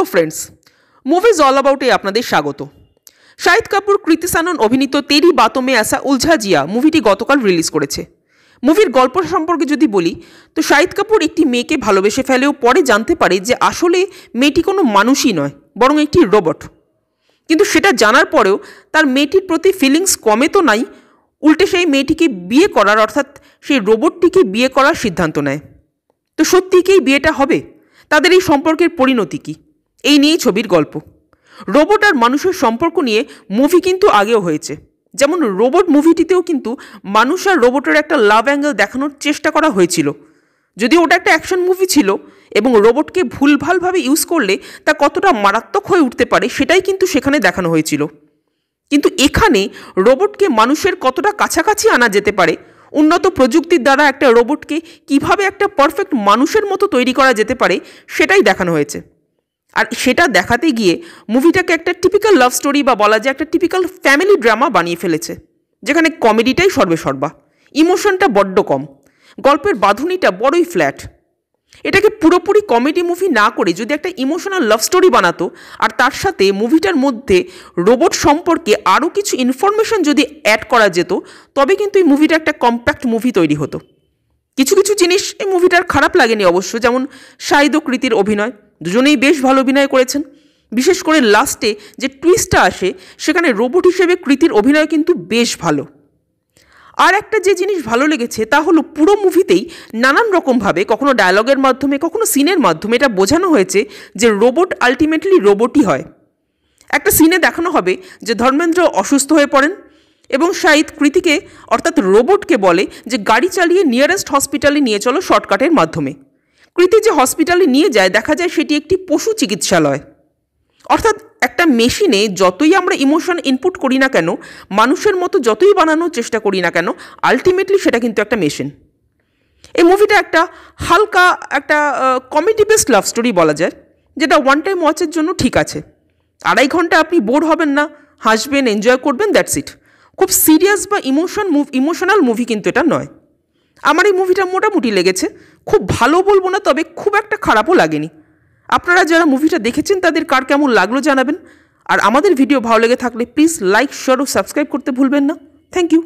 Hello friends, movies all অ্যাবাউটে আপনাদের স্বাগত। শাহিদ কাপুর কৃতি সানন অভিনীত তেরি বাতোঁ মে ऐसा উলঝা জিয়া মুভিটি গতকাল রিলিজ করেছে। মুভির গল্প সম্পর্কে যদি বলি তো শাহিদ কাপুর একটি মেয়েকে ভালোবেসে ফেলেও পরে জানতে পারে যে আসলে মেয়েটি কোনো মানুষই নয়, বরং একটি রোবট। কিন্তু সেটা জানার পরেও তার মেয়েটির প্রতি ফিলিংস কমে তো নাই, উল্টে সেই মেয়েটিকে বিয়ে করার অর্থাৎ সেই রোবটটিকে বিয়ে করার সিদ্ধান্ত নেয়। তো সত্যি কি এই বিয়েটা হবে? তাদের এই সম্পর্কের পরিণতি কী, এই নিয়েই ছবির গল্প। রোবট আর মানুষের সম্পর্ক নিয়ে মুভি কিন্তু আগেও হয়েছে, যেমন রোবট মুভিটিতেও কিন্তু মানুষ আর রোবটের একটা লাভ অ্যাঙ্গেল দেখানোর চেষ্টা করা হয়েছিল। যদিও ওটা একটা অ্যাকশন মুভি ছিল এবং রোবটকে ভুলভালভাবে ইউজ করলে তা কতটা মারাত্মক হয়ে উঠতে পারে সেটাই কিন্তু সেখানে দেখানো হয়েছিল। কিন্তু এখানে রোবটকে মানুষের কতটা কাছাকাছি আনা যেতে পারে, উন্নত প্রযুক্তির দ্বারা একটা রোবটকে কিভাবে একটা পারফেক্ট মানুষের মতো তৈরি করা যেতে পারে সেটাই দেখানো হয়েছে। আর সেটা দেখাতে গিয়ে মুভিটাকে একটা টিপিক্যাল লাভ স্টোরি বা বলা যায় একটা টিপিক্যাল ফ্যামিলি ড্রামা বানিয়ে ফেলেছে, যেখানে কমেডিটাই সর্বেসর্বা, ইমোশনটা বড্ড কম, গল্পের বাঁধুনিটা বড়ই ফ্ল্যাট। এটাকে পুরোপুরি কমেডি মুভি না করে যদি একটা ইমোশনাল লাভ স্টোরি বানাতো আর তার সাথে মুভিটার মধ্যে রোবট সম্পর্কে আরও কিছু ইনফরমেশন যদি অ্যাড করা যেত, তবে কিন্তু এই মুভিটা একটা কম্প্যাক্ট মুভি তৈরি হতো। কিছু কিছু জিনিস এই মুভিটার খারাপ লাগেনি অবশ্য, যেমন শাহিদ ও কৃতির অভিনয়, দুজনেই বেশ ভালো অভিনয় করেছেন। বিশেষ করে লাস্টে যে টুইস্টটা আসে সেখানে রোবট হিসেবে কৃতির অভিনয় কিন্তু বেশ ভালো। আর একটা যে জিনিস ভালো লেগেছে তা হলো পুরো মুভিতেই নানান রকমভাবে, কখনো ডায়লগের মাধ্যমে কখনো সিনের মাধ্যমে এটা বোঝানো হয়েছে যে রোবট আলটিমেটলি রোবটই হয়। একটা সিনে দেখানো হবে যে ধর্মেন্দ্র অসুস্থ হয়ে পড়েন এবং শাহিদ কৃতিকে অর্থাৎ রোবটকে বলে যে গাড়ি চালিয়ে নিয়ারেস্ট হসপিটালে নিয়ে চলো শর্টকাটের মাধ্যমে। কৃতি যে হসপিটালে নিয়ে যায় দেখা যায় সেটি একটি পশু চিকিৎসালয়। অর্থাৎ একটা মেশিনে যতই আমরা ইমোশন ইনপুট করি না কেন, মানুষের মতো যতই বানানোর চেষ্টা করি না কেন, আলটিমেটলি সেটা কিন্তু একটা মেশিন। এই মুভিটা একটা হালকা একটা কমেডি বেসড লাভ স্টোরি বলা যায়, যেটা ওয়ান টাইম ওয়াচের জন্য ঠিক আছে। 2.5 ঘন্টা আপনি বোর হবেন না, হাসবেন, এনজয় করবেন, দ্যাটস ইট। খুব সিরিয়াস বা ইমোশনাল মুভি কিন্তু এটা নয়। আমার এই মুভিটা মোটামুটি লেগেছে, খুব ভালো বলবো না, তবে খুব একটা খারাপও লাগেনি। আপনারা যারা মুভিটা দেখেছেন তাদের কার কেমন লাগলো জানাবেন। আর আমাদের ভিডিও ভালো লেগে থাকলে প্লিজ লাইক, শেয়ার ও সাবস্ক্রাইব করতে ভুলবেন না। Thank you.